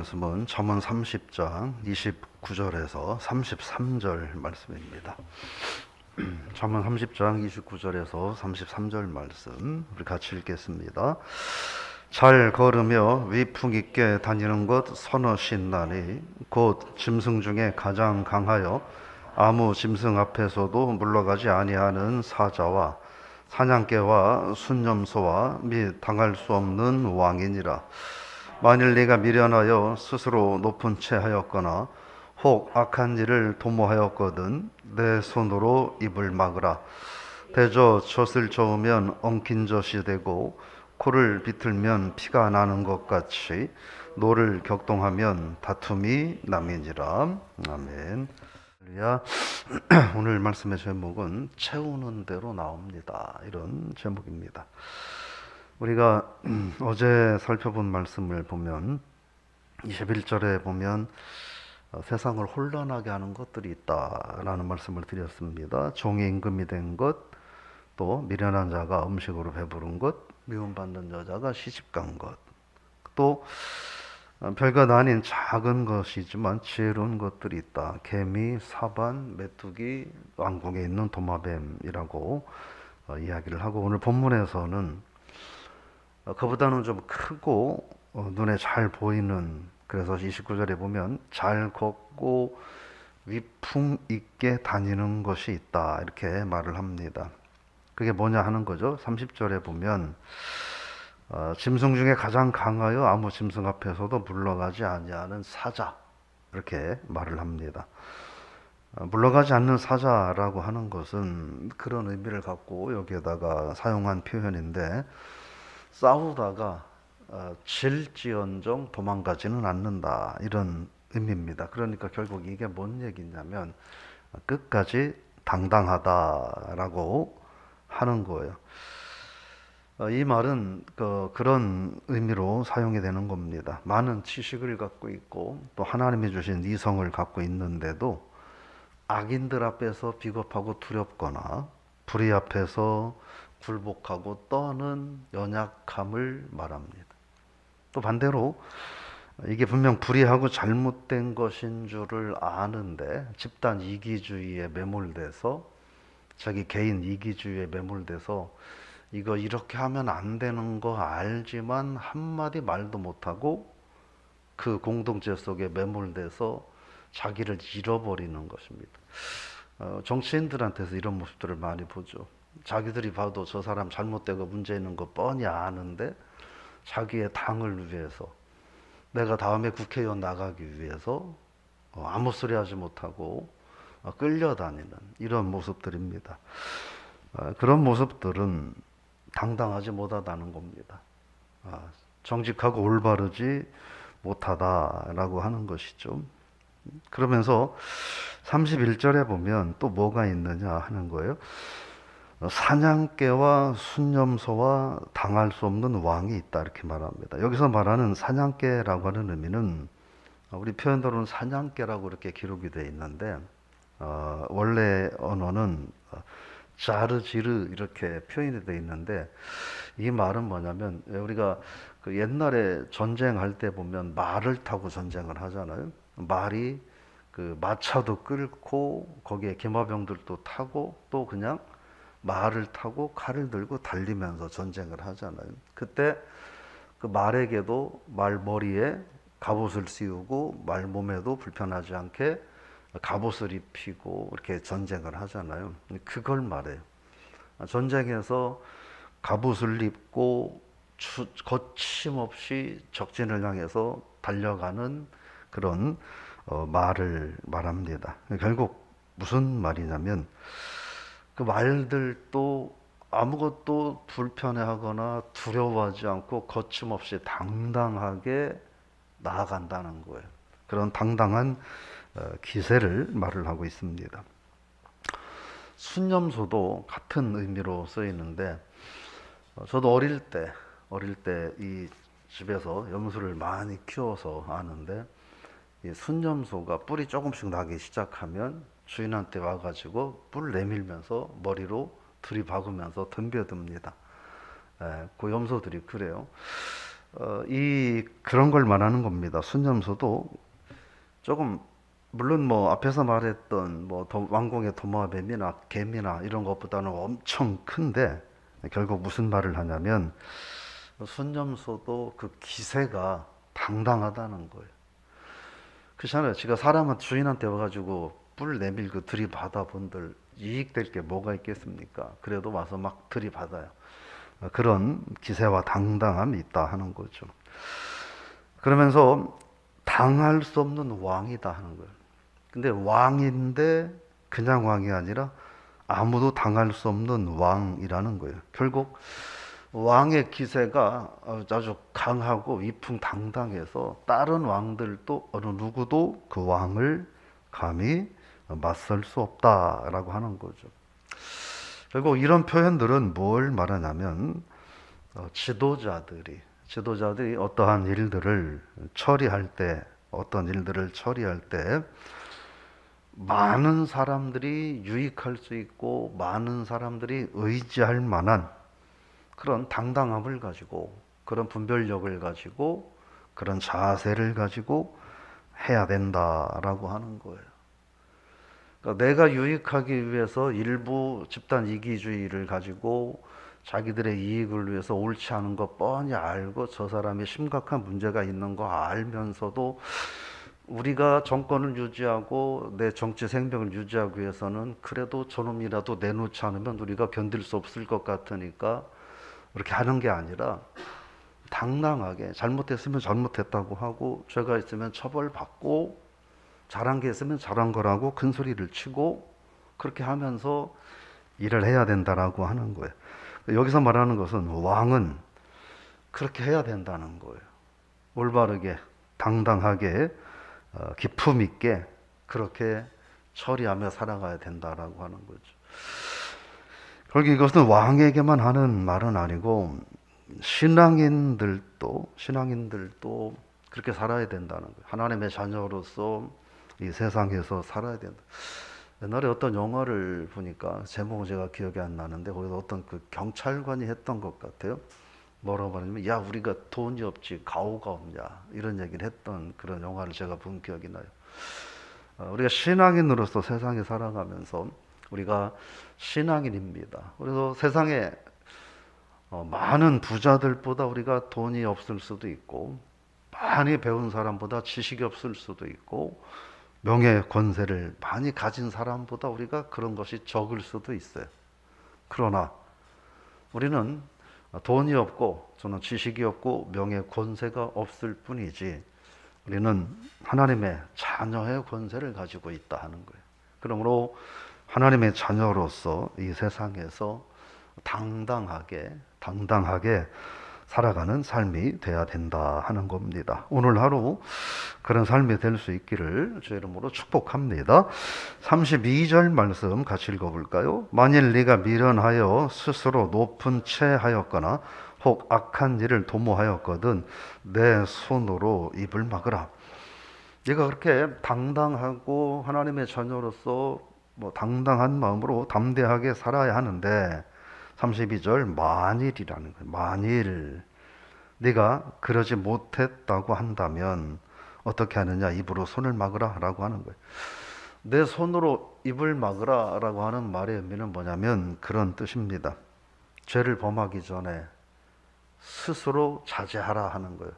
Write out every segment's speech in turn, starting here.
말씀은 잠언 30장 29절에서 33절 말씀입니다. 잠언 30장 29절에서 33절 말씀 우리 같이 읽겠습니다. 잘 걸으며 위풍 있게 다니는 것 서너 신나니 곧 짐승 중에 가장 강하여 아무 짐승 앞에서도 물러가지 아니하는 사자와 사냥개와 순념소와 및 당할 수 없는 왕이니라. 만일 네가 미련하여 스스로 높은 채 하였거나 혹 악한 일을 도모하였거든 내 손으로 입을 막으라. 대저 젖을 저으면 엉킨 젖이 되고 코를 비틀면 피가 나는 것 같이 노를 격동하면 다툼이 남이니라. 아멘. 할렐루야. 오늘 말씀의 제목은 채우는 대로 나옵니다. 이런 제목입니다. 우리가 어제 살펴본 말씀을 보면 21절에 보면 세상을 혼란하게 하는 것들이 있다라는 말씀을 드렸습니다. 종이 임금이 된 것, 또 미련한 자가 음식으로 배부른 것, 미움받는 여자가 시집간 것, 또 별것 아닌 작은 것이지만 지혜로운 것들이 있다. 개미, 사반, 메뚜기, 왕궁에 있는 도마뱀이라고 이야기를 하고, 오늘 본문에서는 그보다는 좀 크고 눈에 잘 보이는, 그래서 29절에 보면 잘 걷고 위풍 있게 다니는 것이 있다 이렇게 말을 합니다. 그게 뭐냐 하는 거죠. 30절에 보면 짐승 중에 가장 강하여 아무 짐승 앞에서도 물러가지 아니하는 사자 이렇게 말을 합니다. 물러가지 않는 사자라고 하는 것은 그런 의미를 갖고 여기에다가 사용한 표현인데, 싸우다가 질지언정 도망가지는 않는다 이런 의미입니다. 그러니까 결국 이게 뭔 얘기냐면 끝까지 당당하다라고 하는 거예요. 이 말은 그런 의미로 사용이 되는 겁니다. 많은 지식을 갖고 있고 또 하나님이 주신 이성을 갖고 있는데도 악인들 앞에서 비겁하고 두렵거나 불의 앞에서 굴복하고 떠는 연약함을 말합니다. 또 반대로 이게 분명 불의하고 잘못된 것인 줄을 아는데 집단 이기주의에 매몰돼서, 자기 개인 이기주의에 매몰돼서 이거 이렇게 하면 안 되는 거 알지만 한마디 말도 못하고 그 공동체 속에 매몰돼서 자기를 잃어버리는 것입니다. 정치인들한테서 이런 모습들을 많이 보죠. 자기들이 봐도 저 사람 잘못되고 문제 있는 거 뻔히 아는데 자기의 당을 위해서, 내가 다음에 국회의원 나가기 위해서 아무 소리 하지 못하고 끌려다니는 이런 모습들입니다. 그런 모습들은 당당하지 못하다는 겁니다. 정직하고 올바르지 못하다라고 하는 것이죠. 그러면서 31절에 보면 또 뭐가 있느냐 하는 거예요. 사냥개와 순념소와 당할 수 없는 왕이 있다 이렇게 말합니다. 여기서 말하는 사냥개라고 하는 의미는 우리 표현대로는 사냥개라고 이렇게 기록이 되어 있는데 원래 언어는 자르지르 이렇게 표현이 되어 있는데, 이 말은 뭐냐면 우리가 그 옛날에 전쟁할 때 보면 말을 타고 전쟁을 하잖아요. 말이 그 마차도 끌고 거기에 기마병들도 타고 또 그냥 말을 타고 칼을 들고 달리면서 전쟁을 하잖아요. 그때 그 말에게도 말머리에 갑옷을 씌우고 말 몸에도 불편하지 않게 갑옷을 입히고 이렇게 전쟁을 하잖아요. 그걸 말해요. 전쟁에서 갑옷을 입고 거침없이 적진을 향해서 달려가는 그런 말을 말합니다. 결국 무슨 말이냐면 그 말들도 아무것도 불편해하거나 두려워하지 않고 거침없이 당당하게 나아간다는 거예요. 그런 당당한 기세를 말을 하고 있습니다. 순념소도 같은 의미로 쓰이는데, 저도 어릴 때 이 집에서 염소를 많이 키워서 아는데, 이 순념소가 뿔이 조금씩 나기 시작하면 주인한테 와가지고 뿔 내밀면서 머리로 들이박으면서 덤벼듭니다. 그 염소들이 그래요. 그런 걸 말하는 겁니다. 순념소도 조금 물론 뭐 앞에서 말했던 뭐 왕궁의 도마뱀이나 개미나 이런 것보다는 엄청 큰데 결국 무슨 말을 하냐면 순념소도 그 기세가 당당하다는 거예요. 그렇잖아요. 제가 사람은 주인한테 와가지고 뿔 내밀고 들이받아 본들 이익될 게 뭐가 있겠습니까? 그래도 와서 막 들이받아요. 그런 기세와 당당함이 있다 하는 거죠. 그러면서 당할 수 없는 왕이다 하는 거예요. 근데 왕인데 그냥 왕이 아니라 아무도 당할 수 없는 왕이라는 거예요. 결국 왕의 기세가 아주 강하고 위풍당당해서 다른 왕들도 어느 누구도 그 왕을 감히 맞설 수 없다라고 하는 거죠. 결국 이런 표현들은 뭘 말하냐면 지도자들이 어떠한 일들을 처리할 때 많은 사람들이 유익할 수 있고 많은 사람들이 의지할 만한 그런 당당함을 가지고 그런 분별력을 가지고 그런 자세를 가지고 해야 된다라고 하는 거예요. 그러니까 내가 유익하기 위해서 일부 집단 이기주의를 가지고 자기들의 이익을 위해서 옳지 않은 거 뻔히 알고 저 사람이 심각한 문제가 있는 거 알면서도 우리가 정권을 유지하고 내 정치 생명을 유지하기 위해서는 그래도 저놈이라도 내놓지 않으면 우리가 견딜 수 없을 것 같으니까 그렇게 하는 게 아니라 당당하게 잘못했으면 잘못했다고 하고 죄가 있으면 처벌받고 잘한 게 있으면 잘한 거라고 큰 소리를 치고 그렇게 하면서 일을 해야 된다라고 하는 거예요. 여기서 말하는 것은 왕은 그렇게 해야 된다는 거예요. 올바르게 당당하게 기품 있게 그렇게 처리하며 살아가야 된다라고 하는 거죠. 결국 이것은 왕에게만 하는 말은 아니고 신앙인들도 그렇게 살아야 된다는 거예요. 하나님의 자녀로서 이 세상에서 살아야 된다. 옛날에 어떤 영화를 보니까 제목은 제가 기억이 안 나는데 거기서 어떤 그 경찰관이 했던 것 같아요. 뭐라고 말하냐면 야 우리가 돈이 없지 가오가 없냐 이런 얘기를 했던 그런 영화를 제가 본 기억이 나요. 우리가 신앙인으로서 세상에 살아가면서 우리가 신앙인입니다. 그래서 세상에 많은 부자들보다 우리가 돈이 없을 수도 있고 많이 배운 사람보다 지식이 없을 수도 있고 명예 권세를 많이 가진 사람보다 우리가 그런 것이 적을 수도 있어요. 그러나 우리는 돈이 없고 저는 지식이 없고 명예 권세가 없을 뿐이지 우리는 하나님의 자녀의 권세를 가지고 있다 하는 거예요. 그러므로 하나님의 자녀로서 이 세상에서 당당하게 살아가는 삶이 돼야 된다 하는 겁니다. 오늘 하루 그런 삶이 될 수 있기를 주의 이름으로 축복합니다. 32절 말씀 같이 읽어볼까요? 만일 네가 미련하여 스스로 높은 채 하였거나 혹 악한 일을 도모하였거든 내 손으로 입을 막으라. 네가 그렇게 당당하고 하나님의 자녀로서 당당한 마음으로 담대하게 살아야 하는데 32절 만일이라는 거예요. 만일 네가 그러지 못했다고 한다면 어떻게 하느냐? 입으로 손을 막으라 라고 하는 거예요. 내 손으로 입을 막으라 라고 하는 말의 의미는 뭐냐면 그런 뜻입니다. 죄를 범하기 전에 스스로 자제하라 하는 거예요.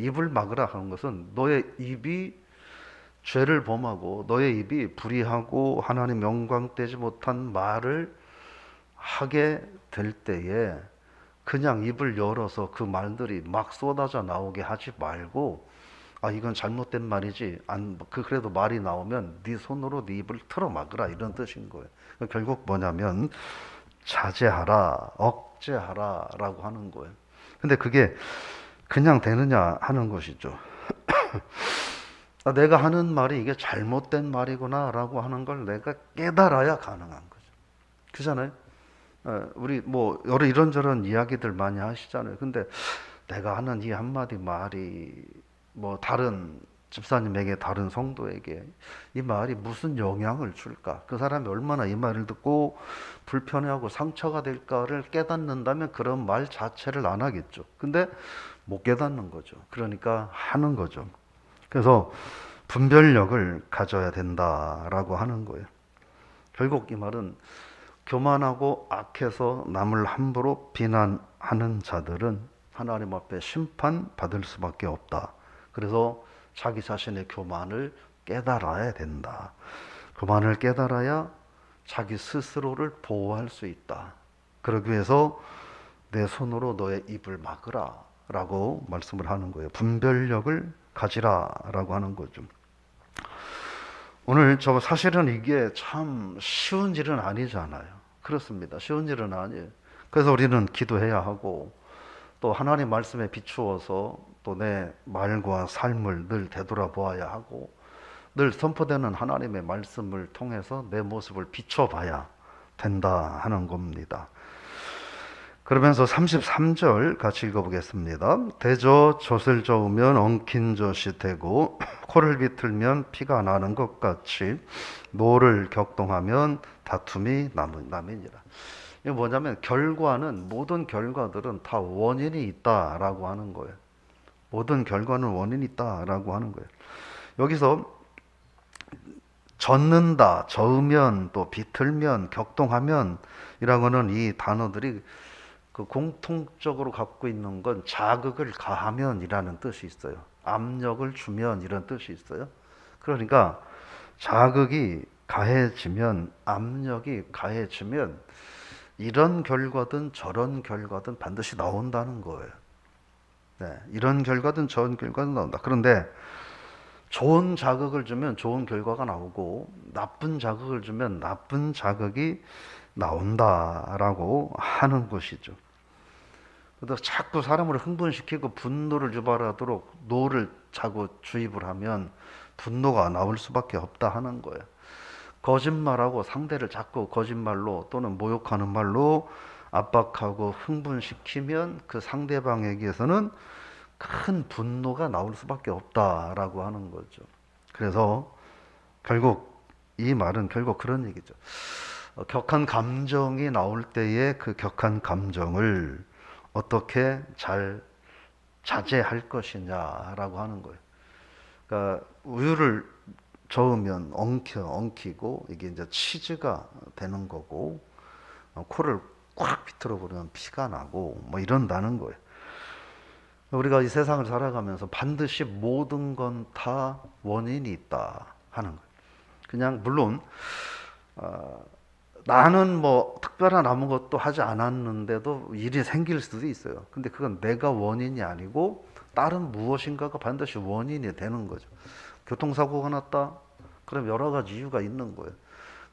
입을 막으라 하는 것은 너의 입이 죄를 범하고 너의 입이 불의하고 하나님 영광되지 못한 말을 하게 될 때에 그냥 입을 열어서 그 말들이 막 쏟아져 나오게 하지 말고 이건 잘못된 말이지 그래도 말이 나오면 네 손으로 네 입을 틀어 막으라 이런 뜻인 거예요. 결국 뭐냐면 자제하라 억제하라 라고 하는 거예요. 근데 그게 그냥 되느냐 하는 것이죠. 내가 하는 말이 이게 잘못된 말이구나 라고 하는 걸 내가 깨달아야 가능한 거죠. 그잖아요. 우리 여러 이런저런 이야기들 많이 하시잖아요. 근데 내가 하는 이 한마디 말이 다른 집사님에게 다른 성도에게 이 말이 무슨 영향을 줄까? 그 사람이 얼마나 이 말을 듣고 불편해하고 상처가 될까를 깨닫는다면 그런 말 자체를 안 하겠죠. 근데 못 깨닫는 거죠. 그러니까 하는 거죠. 그래서 분별력을 가져야 된다라고 하는 거예요. 결국 이 말은 교만하고 악해서 남을 함부로 비난하는 자들은 하나님 앞에 심판받을 수밖에 없다. 그래서 자기 자신의 교만을 깨달아야 된다. 교만을 깨달아야 자기 스스로를 보호할 수 있다. 그러기 위해서 내 손으로 너의 입을 막으라 라고 말씀을 하는 거예요. 분별력을 가지라 라고 하는 거죠. 오늘 사실은 이게 참 쉬운 일은 아니잖아요. 그렇습니다. 쉬운 일은 아니에요. 그래서 우리는 기도해야 하고 또 하나님 말씀에 비추어서 또 내 말과 삶을 늘 되돌아보아야 하고 늘 선포되는 하나님의 말씀을 통해서 내 모습을 비춰봐야 된다 하는 겁니다. 그러면서 33절 같이 읽어보겠습니다. 대저 젖을 저으면 엉킨 젖이 되고 코를 비틀면 피가 나는 것 같이 노를 격동하면 다툼이 남이니라. 이게 뭐냐면 모든 결과들은 다 원인이 있다라고 하는 거예요. 모든 결과는 원인이 있다라고 하는 거예요. 여기서 젖는다, 저으면, 또 비틀면, 격동하면 이라고는 이 단어들이 그 공통적으로 갖고 있는 건 자극을 가하면 이라는 뜻이 있어요. 압력을 주면 이런 뜻이 있어요. 그러니까 자극이 가해지면, 압력이 가해지면 이런 결과든 저런 결과든 반드시 나온다는 거예요. 네, 이런 결과든 저런 결과든 나온다. 그런데 좋은 자극을 주면 좋은 결과가 나오고 나쁜 자극을 주면 나쁜 자극이 나온다라고 하는 것이죠. 그래서 자꾸 사람을 흥분시키고 분노를 유발하도록 노를 자꾸 주입을 하면 분노가 나올 수밖에 없다 하는 거예요. 거짓말하고 상대를 자꾸 거짓말로 또는 모욕하는 말로 압박하고 흥분시키면 그 상대방에게서는 큰 분노가 나올 수밖에 없다라고 하는 거죠. 그래서 결국 이 말은 결국 그런 얘기죠. 격한 감정이 나올 때에 그 격한 감정을 어떻게 잘 자제할 것이냐라고 하는 거예요. 그러니까 우유를 저으면 엉키고 이게 이제 치즈가 되는 거고 코를 꽉 비틀어 버리면 피가 나고 뭐 이런다는 거예요. 우리가 이 세상을 살아가면서 반드시 모든 건 다 원인이 있다 하는 거예요. 그냥 물론 나는 뭐 특별한 아무것도 하지 않았는데도 일이 생길 수도 있어요. 근데 그건 내가 원인이 아니고 다른 무엇인가가 반드시 원인이 되는 거죠. 교통사고가 났다? 그럼 여러 가지 이유가 있는 거예요.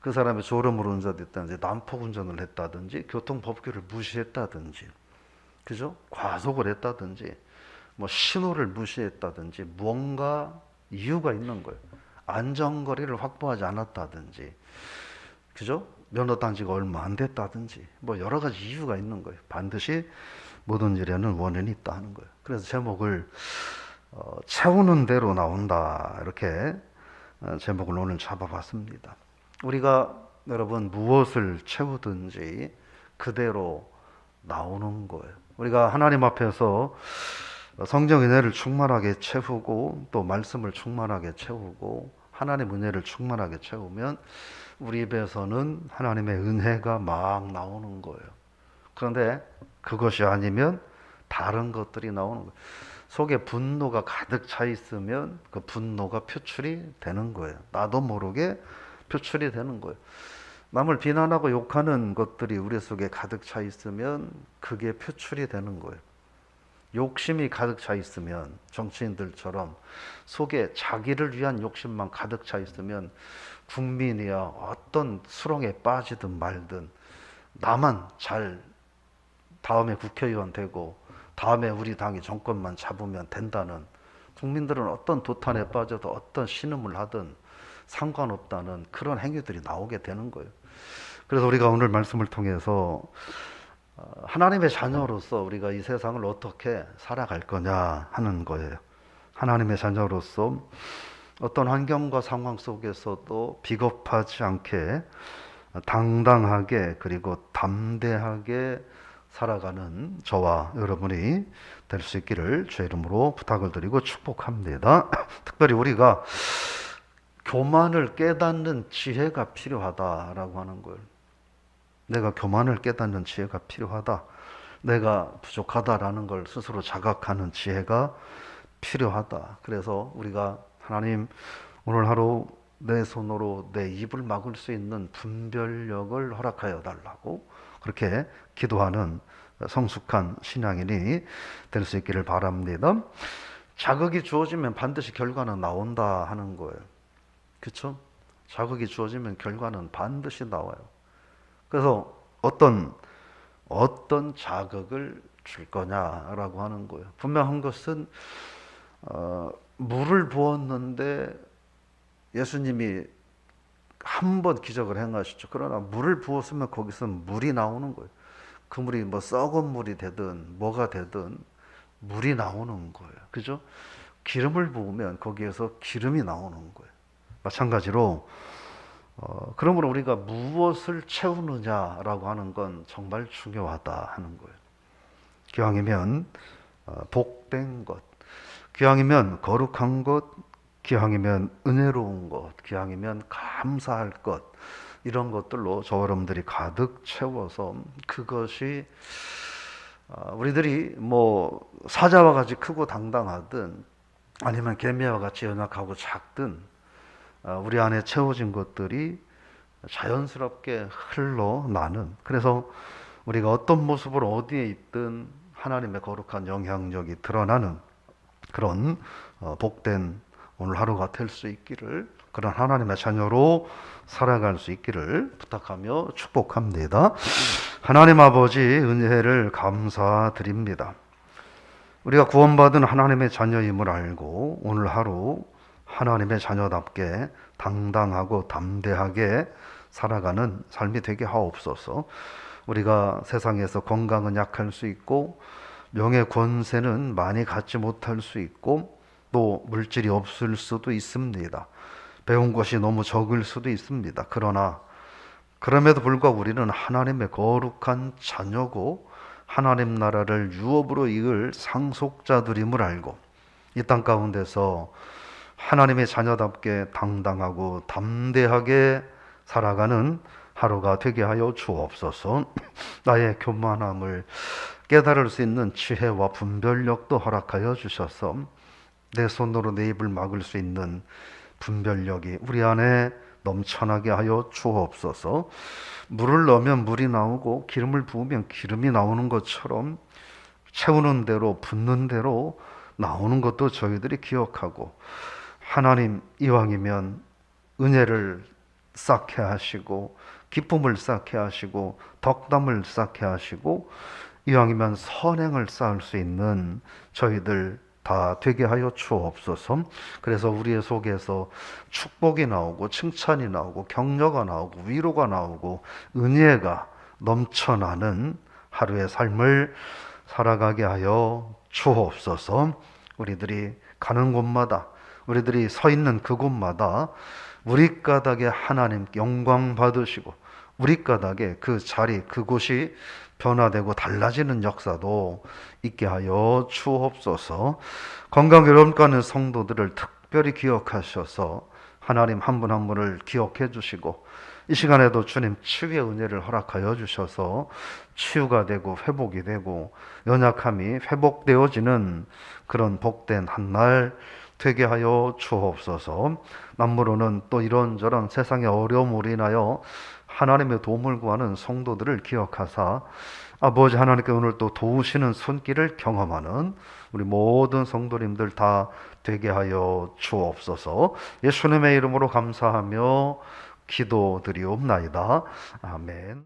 그 사람이 졸음으로 운전했다든지 난폭 운전을 했다든지 교통법규를 무시했다든지 그죠? 과속을 했다든지 뭐 신호를 무시했다든지 뭔가 이유가 있는 거예요. 안전거리를 확보하지 않았다든지 그죠? 면허 단지가 얼마 안 됐다든지 뭐 여러 가지 이유가 있는 거예요. 반드시 모든 일에는 원인이 있다 하는 거예요. 그래서 제목을 채우는 대로 나온다 이렇게 제목을 오늘 잡아봤습니다. 우리가 여러분 무엇을 채우든지 그대로 나오는 거예요. 우리가 하나님 앞에서 성령 은혜를 충만하게 채우고 또 말씀을 충만하게 채우고 하나님 은혜를 충만하게 채우면 우리 입에서는 하나님의 은혜가 막 나오는 거예요. 그런데 그것이 아니면 다른 것들이 나오는 거예요. 속에 분노가 가득 차 있으면 그 분노가 표출이 되는 거예요. 나도 모르게 표출이 되는 거예요. 남을 비난하고 욕하는 것들이 우리 속에 가득 차 있으면 그게 표출이 되는 거예요. 욕심이 가득 차 있으면 정치인들처럼 속에 자기를 위한 욕심만 가득 차 있으면 국민이야 어떤 수렁에 빠지든 말든 나만 잘 다음에 국회의원 되고 다음에 우리 당이 정권만 잡으면 된다는 국민들은 어떤 도탄에 빠져도 어떤 신음을 하든 상관없다는 그런 행위들이 나오게 되는 거예요. 그래서 우리가 오늘 말씀을 통해서 하나님의 자녀로서 우리가 이 세상을 어떻게 살아갈 거냐 하는 거예요. 하나님의 자녀로서 어떤 환경과 상황 속에서도 비겁하지 않게 당당하게 그리고 담대하게 살아가는 저와 여러분이 될 수 있기를 주의 이름으로 부탁을 드리고 축복합니다. 특별히 우리가 교만을 깨닫는 지혜가 필요하다라고 하는 걸, 내가 교만을 깨닫는 지혜가 필요하다, 내가 부족하다라는 걸 스스로 자각하는 지혜가 필요하다. 그래서 우리가 하나님, 오늘 하루 내 손으로 내 입을 막을 수 있는 분별력을 허락하여 달라고 그렇게 기도하는 성숙한 신앙인이 될 수 있기를 바랍니다. 자극이 주어지면 반드시 결과는 나온다 하는 거예요. 그렇죠? 자극이 주어지면 결과는 반드시 나와요. 그래서 어떤 자극을 줄 거냐라고 하는 거예요. 분명한 것은 물을 부었는데 예수님이 한 번 기적을 행하셨죠. 그러나 물을 부었으면 거기서 물이 나오는 거예요. 그 물이 뭐 썩은 물이 되든 뭐가 되든 물이 나오는 거예요. 그죠? 기름을 부으면 거기에서 기름이 나오는 거예요. 마찬가지로 그러므로 우리가 무엇을 채우느냐라고 하는 건 정말 중요하다 하는 거예요. 기왕이면 복된 것, 기왕이면 거룩한 것, 기왕이면 은혜로운 것, 기왕이면 감사할 것, 이런 것들로 저 여러분들이 가득 채워서 그것이 우리들이 뭐 사자와 같이 크고 당당하든 아니면 개미와 같이 연약하고 작든 우리 안에 채워진 것들이 자연스럽게 흘러나는, 그래서 우리가 어떤 모습으로 어디에 있든 하나님의 거룩한 영향력이 드러나는 그런 복된 오늘 하루가 될 수 있기를, 그런 하나님의 자녀로 살아갈 수 있기를 부탁하며 축복합니다. 하나님 아버지, 은혜를 감사드립니다. 우리가 구원받은 하나님의 자녀임을 알고 오늘 하루 하나님의 자녀답게 당당하고 담대하게 살아가는 삶이 되게 하옵소서. 우리가 세상에서 건강은 약할 수 있고 명예 권세는 많이 갖지 못할 수 있고 또 물질이 없을 수도 있습니다. 배운 것이 너무 적을 수도 있습니다. 그러나 그럼에도 불구하고 우리는 하나님의 거룩한 자녀고 하나님 나라를 유업으로 이을 상속자들임을 알고 이 땅 가운데서 하나님의 자녀답게 당당하고 담대하게 살아가는 하루가 되게 하여 주옵소서. 나의 교만함을 깨달을 수 있는 지혜와 분별력도 허락하여 주셔서 내 손으로 내 입을 막을 수 있는 분별력이 우리 안에 넘쳐나게 하여 주옵소서. 물을 넣으면 물이 나오고 기름을 부으면 기름이 나오는 것처럼 채우는 대로 붓는 대로 나오는 것도 저희들이 기억하고, 하나님 이왕이면 은혜를 쌓게 하시고 기쁨을 쌓게 하시고 덕담을 쌓게 하시고 이왕이면 선행을 쌓을 수 있는 저희들 다 되게 하여 주옵소서. 그래서 우리의 속에서 축복이 나오고 칭찬이 나오고 격려가 나오고 위로가 나오고 은혜가 넘쳐나는 하루의 삶을 살아가게 하여 주옵소서. 우리들이 가는 곳마다, 우리들이 서 있는 그곳마다 우리 까닭에 하나님 영광 받으시고 우리 까닭에 그 자리, 그곳이 변화되고 달라지는 역사도 있게 하여 주옵소서. 건강 여러분과는 성도들을 특별히 기억하셔서 하나님 한 분 한 분을 기억해 주시고 이 시간에도 주님 치유의 은혜를 허락하여 주셔서 치유가 되고 회복이 되고 연약함이 회복되어지는 그런 복된 한날 되게 하여 주옵소서. 남무로는 또 이런저런 세상의 어려움으로 인하여 하나님의 도움을 구하는 성도들을 기억하사 아버지 하나님께 오늘 또 도우시는 손길을 경험하는 우리 모든 성도님들 다 되게 하여 주옵소서. 예수님의 이름으로 감사하며 기도드리옵나이다. 아멘.